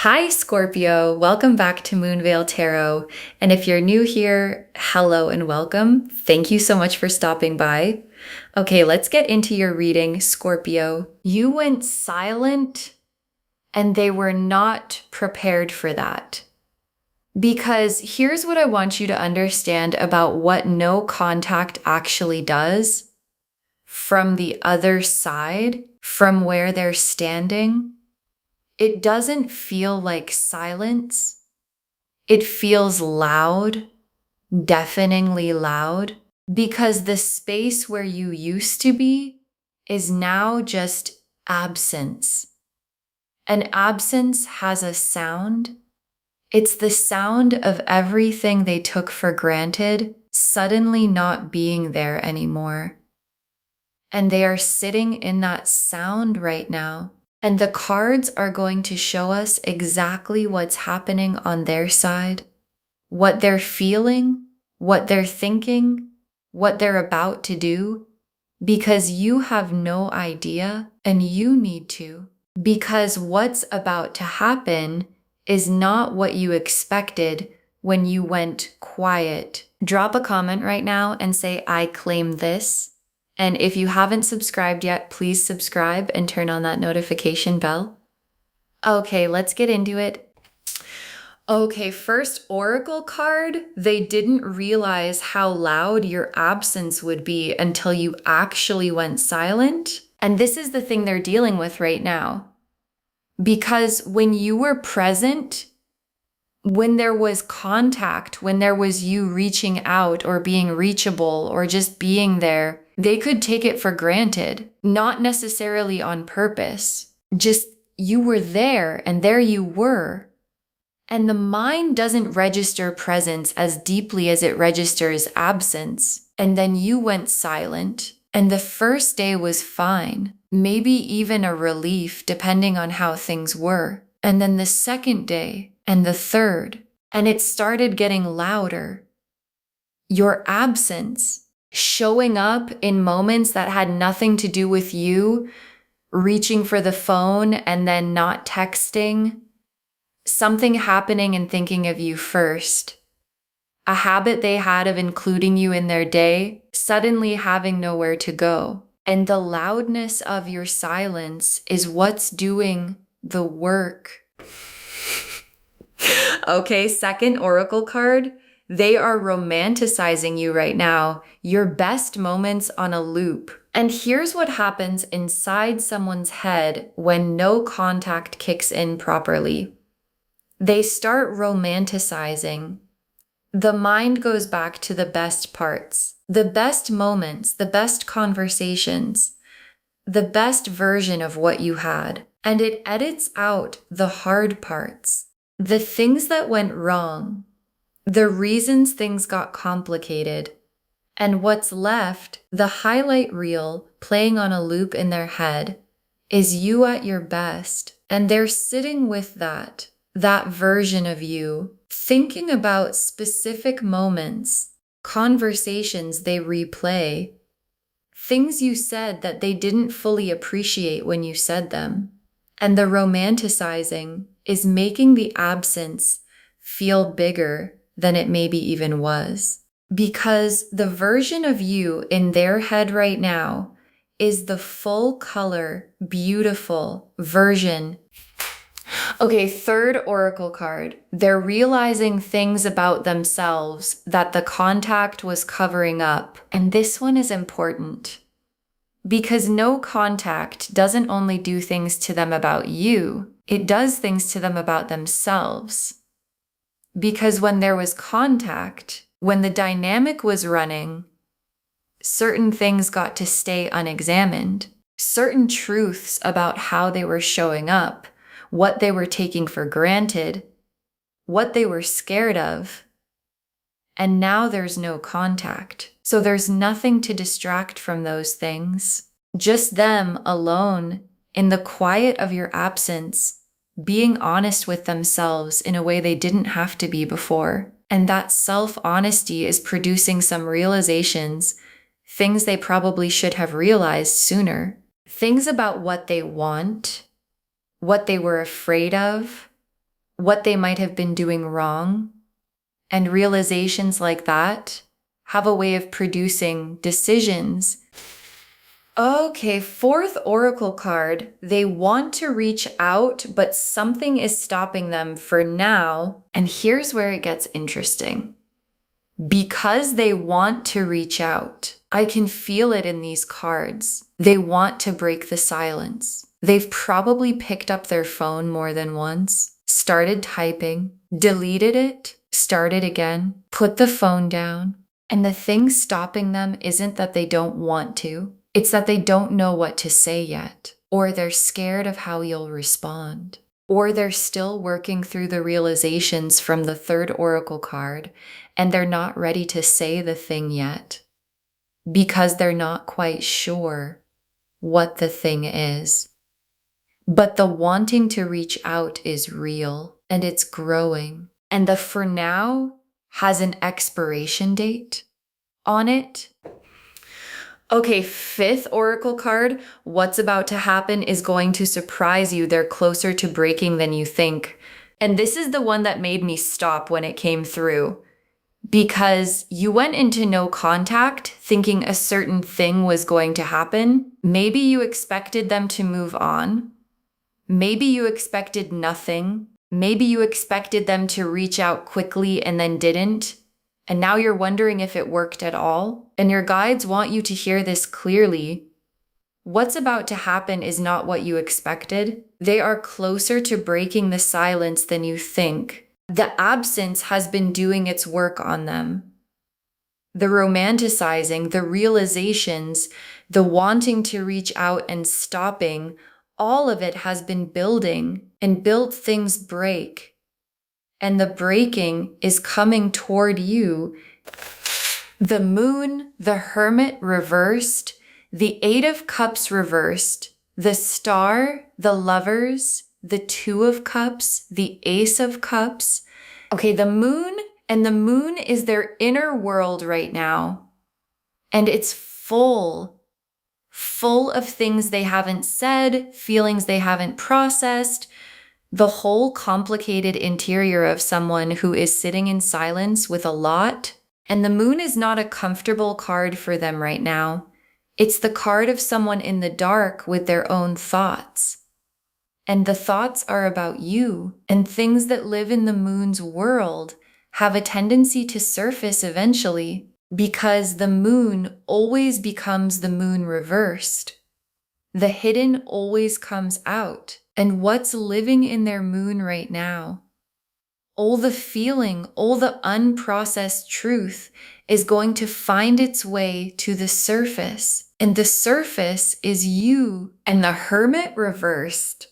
Hi, Scorpio. Welcome back to Moonveil Tarot. And if you're new here, hello and welcome. Thank you so much for stopping by. Okay, let's get into your reading, Scorpio. You went silent and they were not prepared for that. Because here's what I want you to understand about what no contact actually does from the other side, from where they're standing. It doesn't feel like silence. It feels loud, deafeningly loud, because the space where you used to be is now just absence. And absence has a sound. It's the sound of everything they took for granted suddenly not being there anymore. And they are sitting in that sound right now. And the cards are going to show us exactly what's happening on their side, what they're feeling, what they're thinking, what they're about to do, because you have no idea and you need to. Because what's about to happen is not what you expected when you went quiet. Drop a comment right now and say, I claim this. And if you haven't subscribed yet, please subscribe and turn on that notification bell. Okay, let's get into it. Okay, first oracle card. They didn't realize how loud your absence would be until you actually went silent. And this is the thing they're dealing with right now. Because when you were present, when there was contact, when there was you reaching out or being reachable or just being there, they could take it for granted, not necessarily on purpose. Just you were there and there you were. And the mind doesn't register presence as deeply as it registers absence. And then you went silent. And the first day was fine, maybe even a relief depending on how things were. And then the second day and the third, and it started getting louder. Your absence, showing up in moments that had nothing to do with you, reaching for the phone and then not texting, something happening and thinking of you first, a habit they had of including you in their day, suddenly having nowhere to go. And the loudness of your silence is what's doing the work. Okay, second oracle card. They are romanticizing you right now, your best moments on a loop. And here's what happens inside someone's head when no contact kicks in properly. They start romanticizing. The mind goes back to the best parts, the best moments, the best conversations, the best version of what you had. And it edits out the hard parts, the things that went wrong, the reasons things got complicated, and what's left, the highlight reel playing on a loop in their head, is you at your best. And they're sitting with that version of you, thinking about specific moments, conversations they replay, things you said that they didn't fully appreciate when you said them. And the romanticizing is making the absence feel bigger than it maybe even was. Because the version of you in their head right now is the full color, beautiful version. Okay, third oracle card. They're realizing things about themselves that the contact was covering up. And this one is important. Because no contact doesn't only do things to them about you, it does things to them about themselves. Because when there was contact, when the dynamic was running, certain things got to stay unexamined. Certain truths about how they were showing up, what they were taking for granted, what they were scared of. And now there's no contact. So there's nothing to distract from those things. Just them alone in the quiet of your absence, being honest with themselves in a way they didn't have to be before. And that self-honesty is producing some realizations, things they probably should have realized sooner. Things about what they want, what they were afraid of, what they might have been doing wrong. And realizations like that have a way of producing decisions. Okay, fourth oracle card. They want to reach out, but something is stopping them for now. And here's where it gets interesting. Because they want to reach out, I can feel it in these cards. They want to break the silence. They've probably picked up their phone more than once, started typing, deleted it, started again, put the phone down. And the thing stopping them isn't that they don't want to. It's that they don't know what to say yet, or they're scared of how you'll respond, or they're still working through the realizations from the third oracle card, and they're not ready to say the thing yet because they're not quite sure what the thing is. But the wanting to reach out is real, and it's growing. And the for now has an expiration date on it. Okay, fifth oracle card, what's about to happen is going to surprise you. They're closer to breaking than you think. And this is the one that made me stop when it came through. Because you went into no contact thinking a certain thing was going to happen. Maybe you expected them to move on. Maybe you expected nothing. Maybe you expected them to reach out quickly and then didn't. And now you're wondering if it worked at all. And your guides want you to hear this clearly. What's about to happen is not what you expected. They are closer to breaking the silence than you think. The absence has been doing its work on them. The romanticizing, the realizations, the wanting to reach out and stopping, all of it has been building, and built things break. And the breaking is coming toward you. The moon, the hermit reversed, the 8 of cups reversed, the star, the lovers, the 2 of cups, the ace of cups. Okay, the moon is their inner world right now. And it's full of things they haven't said, feelings they haven't processed, the whole complicated interior of someone who is sitting in silence with a lot. And the moon is not a comfortable card for them right now. It's the card of someone in the dark with their own thoughts. And the thoughts are about you, and things that live in the moon's world have a tendency to surface eventually, because the moon always becomes the moon reversed. The hidden always comes out. And what's living in their moon right now, all the feeling, all the unprocessed truth is going to find its way to the surface. And the surface is you. And the hermit reversed.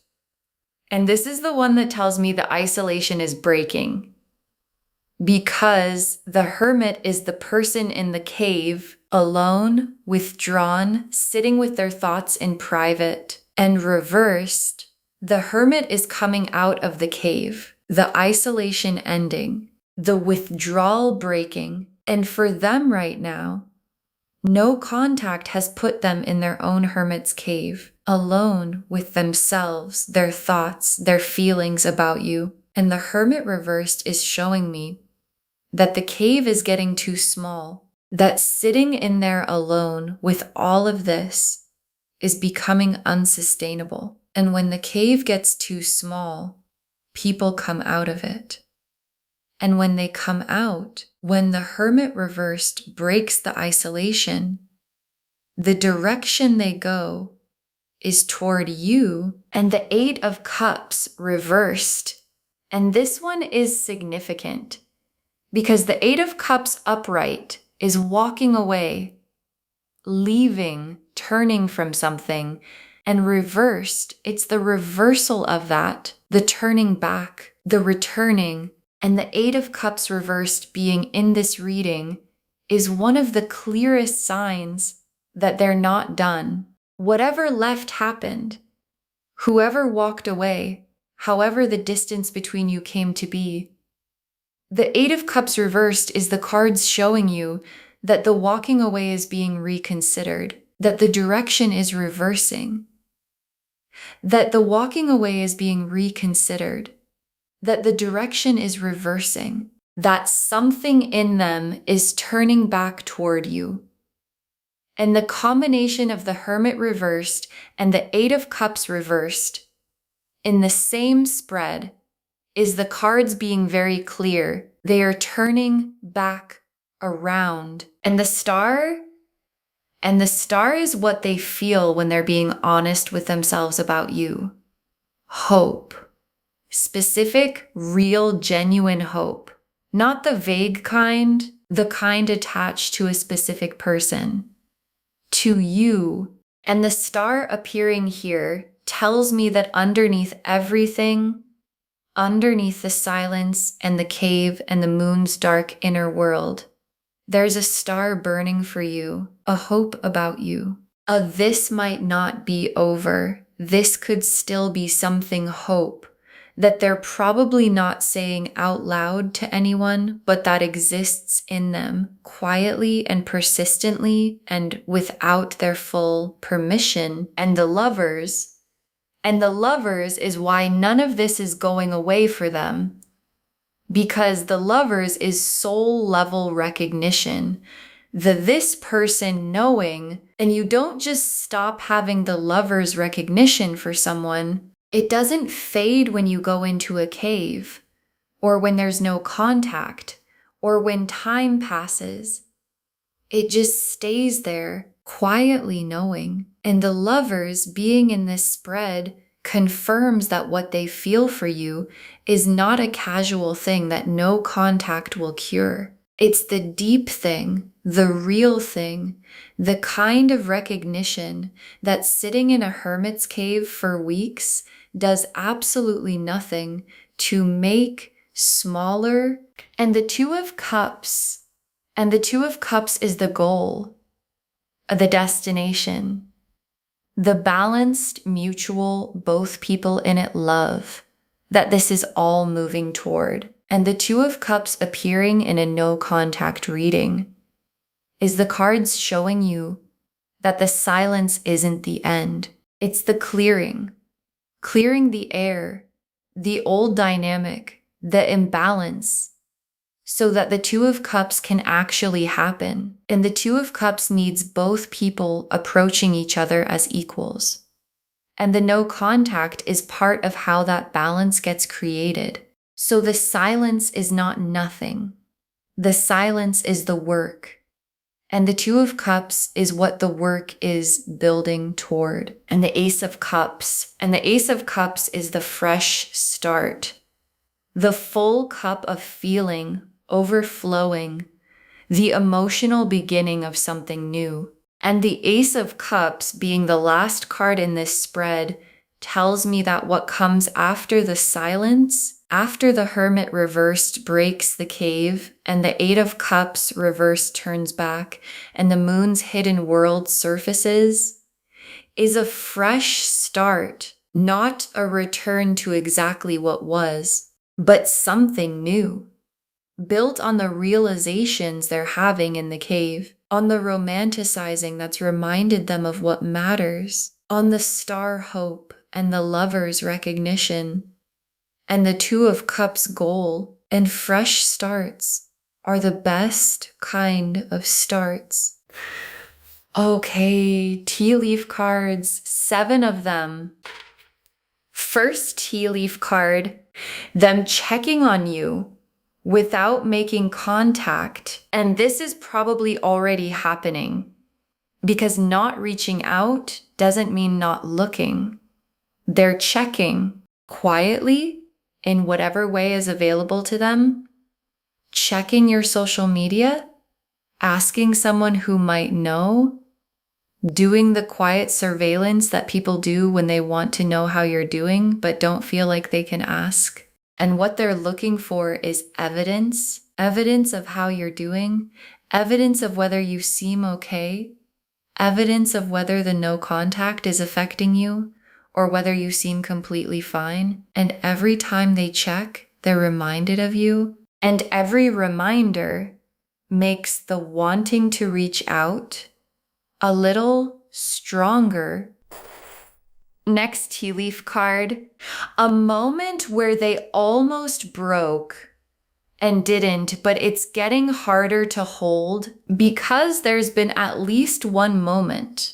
And this is the one that tells me the isolation is breaking. Because the hermit is the person in the cave, alone, withdrawn, sitting with their thoughts in private. And reversed, the hermit is coming out of the cave, the isolation ending, the withdrawal breaking. And for them right now, no contact has put them in their own hermit's cave, alone with themselves, their thoughts, their feelings about you. And the hermit reversed is showing me that the cave is getting too small, that sitting in there alone with all of this is becoming unsustainable. And when the cave gets too small, people come out of it. And when they come out, when the hermit reversed breaks the isolation, the direction they go is toward you. And the 8 of cups reversed. And this one is significant because the 8 of cups upright is walking away, leaving, turning from something. And reversed, it's the reversal of that, the turning back, the returning. And the 8 of cups reversed being in this reading is one of the clearest signs that they're not done. Whatever left happened. Whoever walked away, however the distance between you came to be. The 8 of cups reversed is the cards showing you that the walking away is being reconsidered, that the direction is reversing. That the walking away is being reconsidered, that the direction is reversing, that something in them is turning back toward you. And the combination of the Hermit reversed and the Eight of Cups reversed in the same spread is the cards being very clear. They are turning back around. And the star is what they feel when they're being honest with themselves about you. Hope. Specific, real, genuine hope. Not the vague kind, the kind attached to a specific person. To you. And the star appearing here tells me that underneath everything, underneath the silence and the cave and the moon's dark inner world, there's a star burning for you, a hope about you. This might not be over. This could still be something hope that they're probably not saying out loud to anyone, but that exists in them quietly and persistently and without their full permission. And the lovers is why none of this is going away for them. Because the lovers is soul level recognition. This person knowing, and you don't just stop having the lover's recognition for someone. It doesn't fade when you go into a cave, or when there's no contact, or when time passes. It just stays there, quietly knowing. And the lovers being in this spread confirms that what they feel for you is not a casual thing that no contact will cure. It's the deep thing, the real thing, the kind of recognition that sitting in a hermit's cave for weeks does absolutely nothing to make smaller. And the Two of Cups is the goal, the destination, the balanced, mutual, both people in it love that this is all moving toward. And the Two of Cups appearing in a no contact reading is the cards showing you that the silence isn't the end. It's the clearing the air, the old dynamic, the imbalance, so that the Two of Cups can actually happen. And the Two of Cups needs both people approaching each other as equals. And the no contact is part of how that balance gets created. So the silence is not nothing. The silence is the work. And the Two of Cups is what the work is building toward. And the Ace of Cups. And the Ace of Cups is the fresh start. The full cup of feeling, overflowing, the emotional beginning of something new. And the Ace of Cups, being the last card in this spread, tells me that what comes after the silence, after the Hermit reversed breaks the cave, and the Eight of Cups reversed turns back, and the moon's hidden world surfaces, is a fresh start, not a return to exactly what was, but something new, built on the realizations they're having in the cave, on the romanticizing that's reminded them of what matters, on the star hope and the lover's recognition. And the Two of Cups goal and fresh starts are the best kind of starts. Okay, tea leaf cards, 7 of them. First tea leaf card, them checking on you without making contact. And this is probably already happening because not reaching out doesn't mean not looking. They're checking quietly in whatever way is available to them, checking your social media, asking someone who might know, doing the quiet surveillance that people do when they want to know how you're doing but don't feel like they can ask. And what they're looking for is evidence of how you're doing, evidence of whether you seem okay, evidence of whether the no contact is affecting you, or whether you seem completely fine. And every time they check, they're reminded of you. And every reminder makes the wanting to reach out a little stronger. Next tea leaf card, a moment where they almost broke and didn't, but it's getting harder to hold because there's been at least one moment,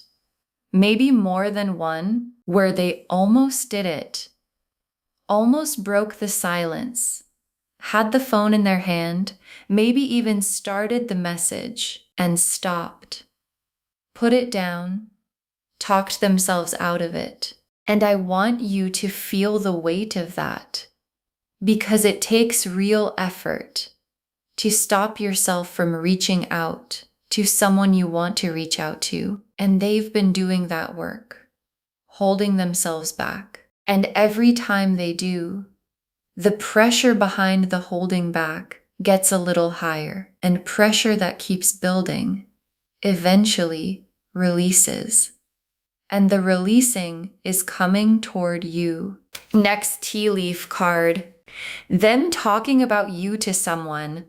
maybe more than one, where they almost did it, almost broke the silence, had the phone in their hand, maybe even started the message and stopped, put it down, talked themselves out of it. And I want you to feel the weight of that, because it takes real effort to stop yourself from reaching out to someone you want to reach out to. And they've been doing that work, holding themselves back. And every time they do, the pressure behind the holding back gets a little higher, and pressure that keeps building eventually releases. And the releasing is coming toward you. Next tea leaf card, them talking about you to someone,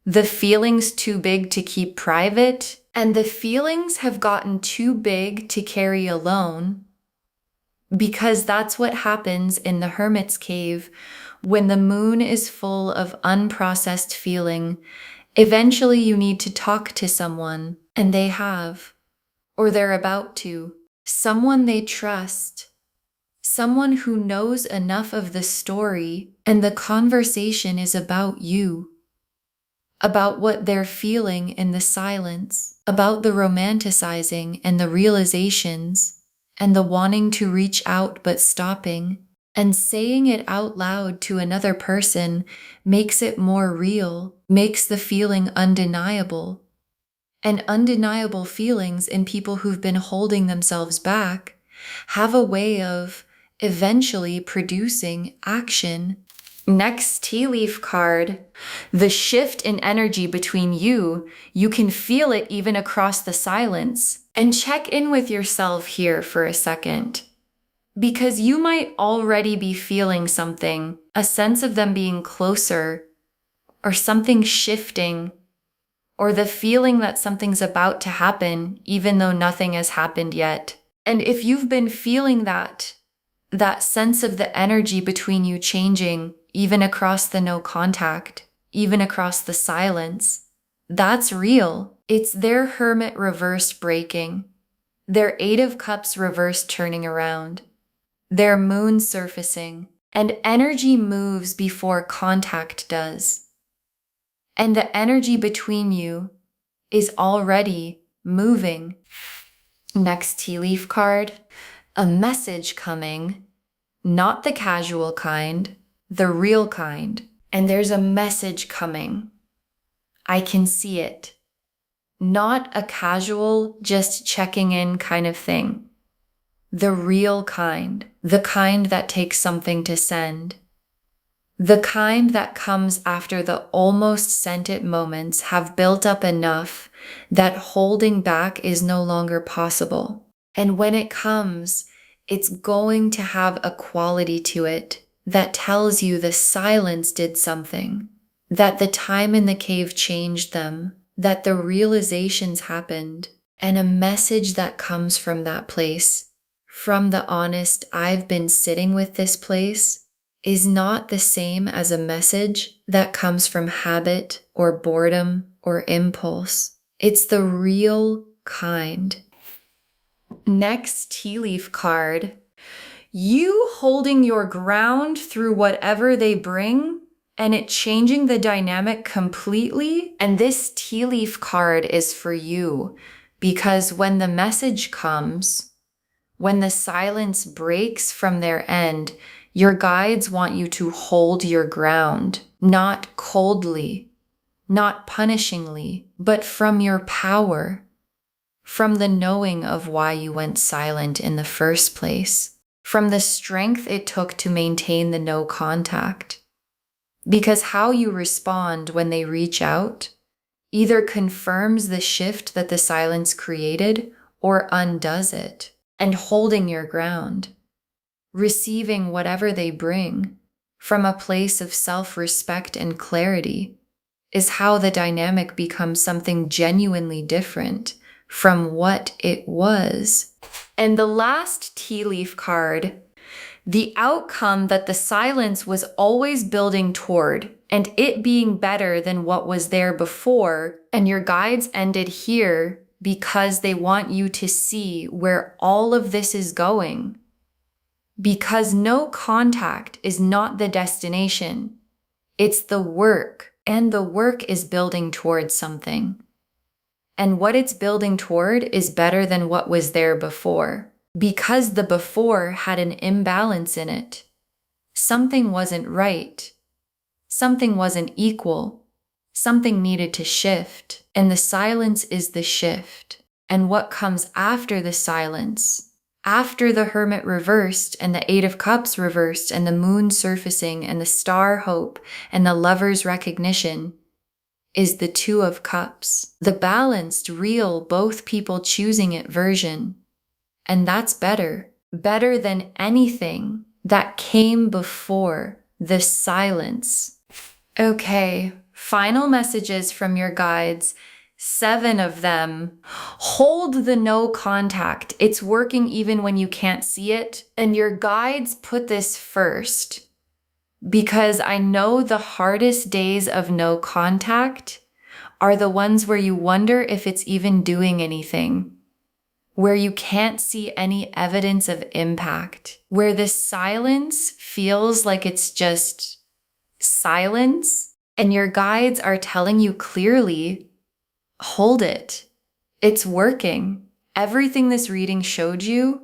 the feelings too big to keep private, and the feelings have gotten too big to carry alone, because that's what happens in the hermit's cave when the moon is full of unprocessed feeling. Eventually you need to talk to someone, and they have, or they're about to. Someone they trust, someone who knows enough of the story, and the conversation is about you, about what they're feeling in the silence, about the romanticizing and the realizations, and the wanting to reach out but stopping. And saying it out loud to another person makes it more real, makes the feeling undeniable. And undeniable feelings in people who've been holding themselves back have a way of eventually producing action. Next tea leaf card, the shift in energy between you can feel it even across the silence. And check in with yourself here for a second, because you might already be feeling something, a sense of them being closer, or something shifting, or the feeling that something's about to happen, even though nothing has happened yet. And if you've been feeling that sense of the energy between you changing, even across the no contact, even across the silence, that's real. It's their hermit reverse breaking, their 8 of Cups reverse turning around, their moon surfacing, and energy moves before contact does. And the energy between you is already moving. Next tea leaf card, a message coming, not the casual kind, the real kind. And there's a message coming. I can see it. Not a casual, just checking in kind of thing. The real kind, the kind that takes something to send. The kind that comes after the almost sent it moments have built up enough that holding back is no longer possible. And when it comes, it's going to have a quality to it that tells you the silence did something, that the time in the cave changed them, that the realizations happened, and a message that comes from that place, from the honest, I've been sitting with this place, is not the same as a message that comes from habit or boredom or impulse. It's the real kind. Next tea leaf card, you holding your ground through whatever they bring and it changing the dynamic completely. And this tea leaf card is for you, because when the message comes, when the silence breaks from their end, your guides want you to hold your ground, not coldly, not punishingly, but from your power, from the knowing of why you went silent in the first place, from the strength it took to maintain the no contact. Because how you respond when they reach out either confirms the shift that the silence created or undoes it. And holding your ground, receiving whatever they bring from a place of self-respect and clarity, is how the dynamic becomes something genuinely different from what it was. And the last tea leaf card, the outcome that the silence was always building toward, and it being better than what was there before. And your guides ended here because they want you to see where all of this is going. Because no contact is not the destination. It's the work, and the work is building towards something. And what it's building toward is better than what was there before. Because the before had an imbalance in it. Something wasn't right. Something wasn't equal. Something needed to shift. And the silence is the shift. And what comes after the silence, after the Hermit reversed and the Eight of Cups reversed and the Moon surfacing and the Star hope and the Lover's recognition, is the Two of Cups, the balanced, real, both people choosing it version. And that's better than anything that came before the silence. Okay, final messages from your guides, 7 of them. Hold the no contact. It's working even when you can't see it. And your guides put this first because I know the hardest days of no contact are the ones where you wonder if it's even doing anything, where you can't see any evidence of impact, where the silence feels like it's just silence, and your guides are telling you clearly, hold it. It's working. Everything this reading showed you,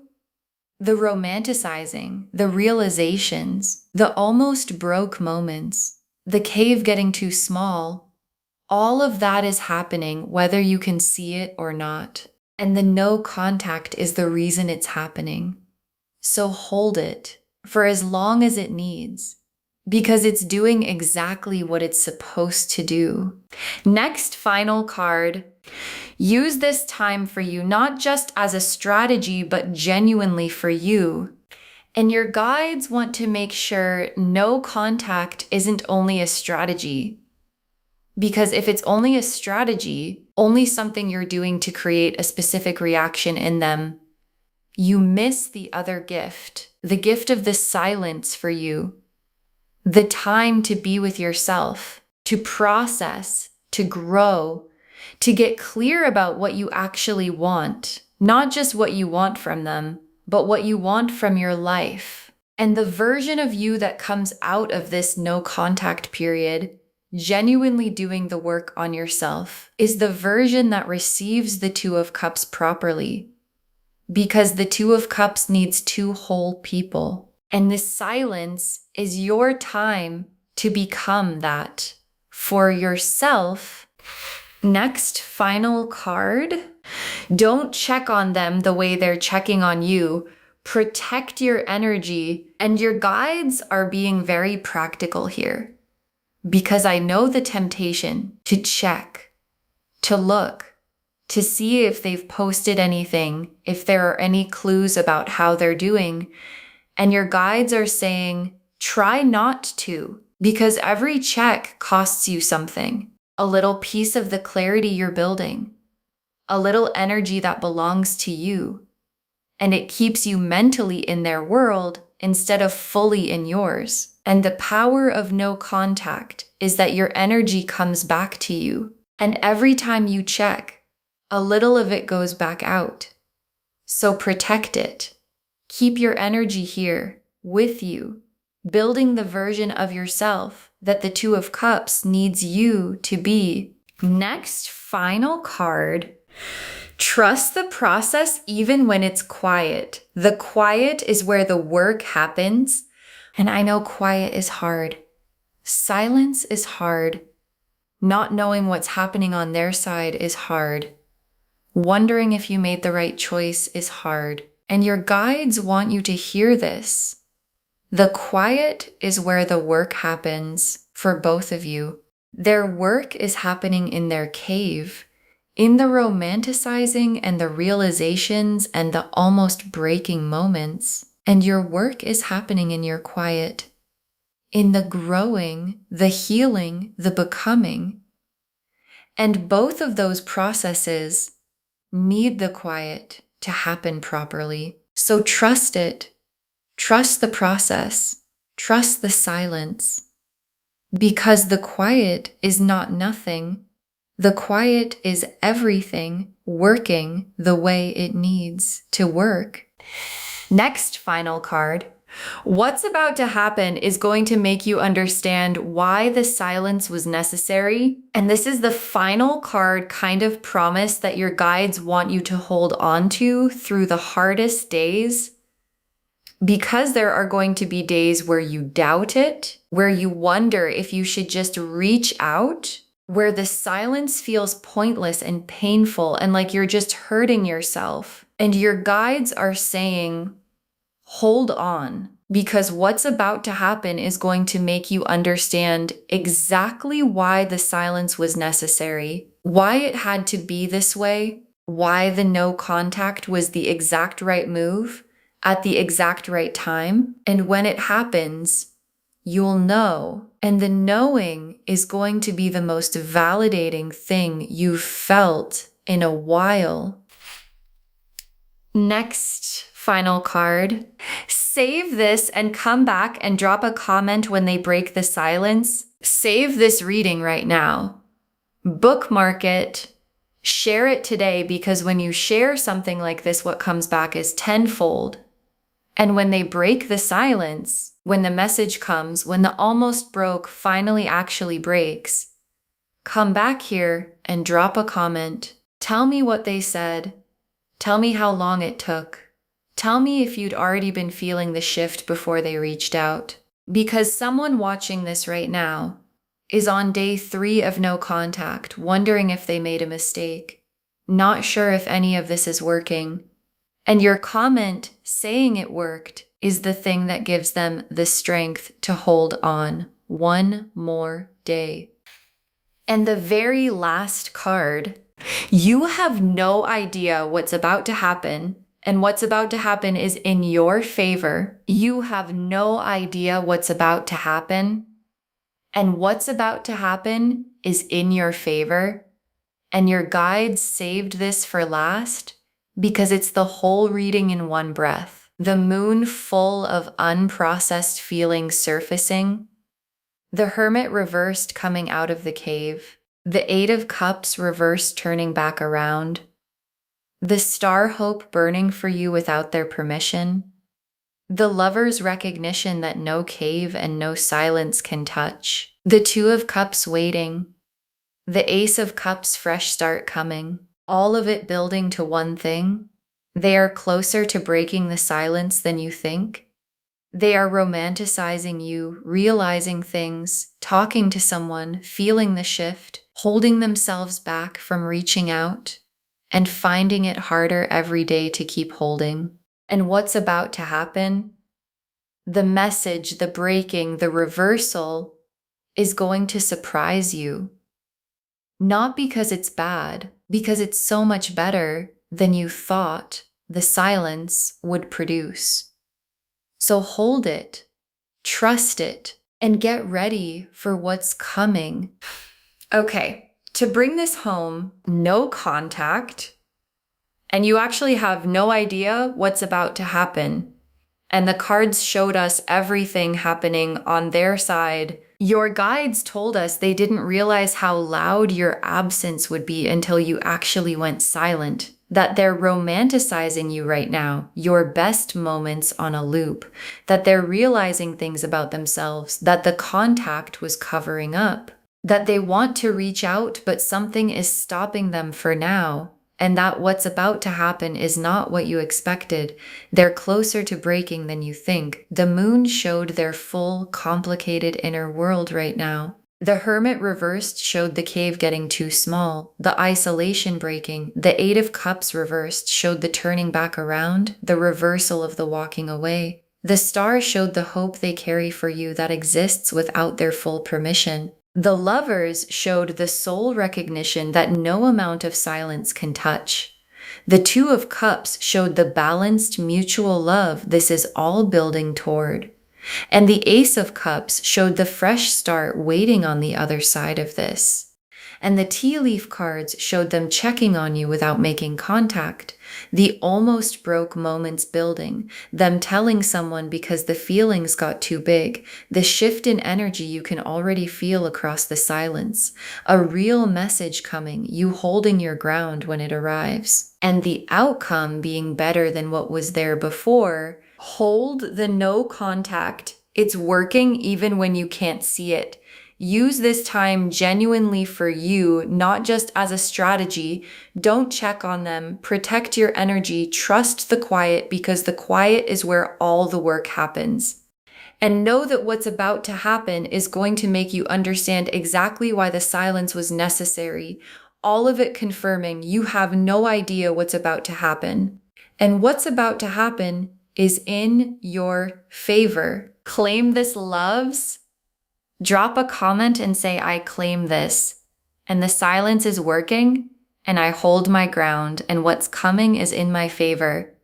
the romanticizing, the realizations, the almost broke moments, the cave getting too small, all of that is happening whether you can see it or not. And the no contact is the reason it's happening. So hold it for as long as it needs, because it's doing exactly what it's supposed to do. Next, final card. Use this time for you, not just as a strategy, but genuinely for you. And your guides want to make sure no contact isn't only a strategy. Because if it's only a strategy, only something you're doing to create a specific reaction in them, you miss the other gift, the gift of the silence for you, the time to be with yourself, to process, to grow, to get clear about what you actually want, not just what you want from them, but what you want from your life. And the version of you that comes out of this no contact period, genuinely doing the work on yourself, is the version that receives the Two of Cups properly. Because the Two of Cups needs 2 whole people. And this silence is your time to become that for yourself. Next, final card. Don't check on them the way they're checking on you. Protect your energy. And your guides are being very practical here. Because I know the temptation to check, to look, to see if they've posted anything, if there are any clues about how they're doing. And your guides are saying, try not to, because every check costs you something. A little piece of the clarity you're building, a little energy that belongs to you. And it keeps you mentally in their world instead of fully in yours. And the power of no contact is that your energy comes back to you. And every time you check, a little of it goes back out. So protect it. Keep your energy here with you, building the version of yourself that the Two of Cups needs you to be. Next, final card. Trust the process even when it's quiet. The quiet is where the work happens. And I know quiet is hard. Silence is hard. Not knowing what's happening on their side is hard. Wondering if you made the right choice is hard. And your guides want you to hear this. The quiet is where the work happens for both of you. Their work is happening in their cave, in the romanticizing and the realizations and the almost breaking moments. And your work is happening in your quiet, in the growing, the healing, the becoming. And both of those processes need the quiet to happen properly. So trust it. Trust the process. Trust the silence. Because the quiet is not nothing. The quiet is everything working the way it needs to work. Next final card. What's about to happen is going to make you understand why the silence was necessary. And this is the final card kind of promise that your guides want you to hold on to through the hardest days. Because there are going to be days where you doubt it, where you wonder if you should just reach out, where the silence feels pointless and painful and like you're just hurting yourself. And your guides are saying, hold on, because what's about to happen is going to make you understand exactly why the silence was necessary, why it had to be this way, why the no contact was the exact right move at the exact right time. And when it happens, you'll know. And the knowing is going to be the most validating thing you've felt in a while. Next final card. Save this and come back and drop a comment when they break the silence. Save this reading right now. Bookmark it. Share it today, because when you share something like this, what comes back is tenfold. And when they break the silence, when the message comes, when the almost broke finally actually breaks, come back here and drop a comment. Tell me what they said. Tell me how long it took. Tell me if you'd already been feeling the shift before they reached out. Because someone watching this right now is on day 3 of no contact, wondering if they made a mistake, not sure if any of this is working. And your comment saying it worked is the thing that gives them the strength to hold on one more day. And the very last card, you have no idea what's about to happen, and what's about to happen is in your favor. You have no idea what's about to happen, and what's about to happen is in your favor. And your guides saved this for last because it's the whole reading in one breath. The moon full of unprocessed feelings surfacing. The Hermit reversed coming out of the cave. The 8 of Cups reversed turning back around. The Star hope burning for you without their permission. The Lover's recognition that no cave and no silence can touch. The 2 of Cups waiting. The Ace of Cups fresh start coming. All of it building to one thing. They are closer to breaking the silence than you think. They are romanticizing you, realizing things, talking to someone, feeling the shift, holding themselves back from reaching out, and finding it harder every day to keep holding. And what's about to happen? The message, the breaking, the reversal is going to surprise you. Not because it's bad, because it's so much better than you thought the silence would produce. So hold it, trust it, and get ready for what's coming. Okay, to bring this home, no contact, and you actually have no idea what's about to happen. And the cards showed us everything happening on their side. Your guides told us they didn't realize how loud your absence would be until you actually went silent. That they're romanticizing you right now, your best moments on a loop. That they're realizing things about themselves that the contact was covering up. That they want to reach out, but something is stopping them for now. And that what's about to happen is not what you expected. They're closer to breaking than you think. The moon showed their full, complicated inner world right now. The Hermit reversed showed the cave getting too small, the isolation breaking. The 8 of Cups reversed showed the turning back around, the reversal of the walking away. The Star showed the hope they carry for you that exists without their full permission. The Lovers showed the soul recognition that no amount of silence can touch. The 2 of Cups showed the balanced mutual love this is all building toward. And the Ace of Cups showed the fresh start waiting on the other side of this. And the tea leaf cards showed them checking on you without making contact. The almost broke moments building, them telling someone because the feelings got too big. The shift in energy you can already feel across the silence. A real message coming, you holding your ground when it arrives. And the outcome being better than what was there before. Hold the no contact. It's working even when you can't see it. Use this time genuinely for you, not just as a strategy. Don't check on them. Protect your energy. Trust the quiet because the quiet is where all the work happens. And know that what's about to happen is going to make you understand exactly why the silence was necessary. All of it confirming you have no idea what's about to happen. And what's about to happen is in your favor. Claim this, loves. Drop a comment and say, I claim this. And the silence is working, and I hold my ground, and what's coming is in my favor.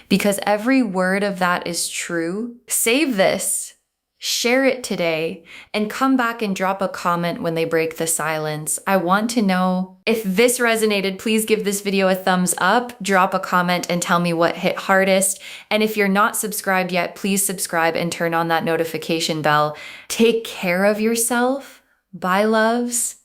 Because every word of that is true. Save this. Share it today, and come back and drop a comment when they break the silence. I want to know if this resonated. Please give this video a thumbs up, drop a comment and tell me what hit hardest. And if you're not subscribed yet, please subscribe and turn on that notification bell. Take care of yourself. Bye, loves.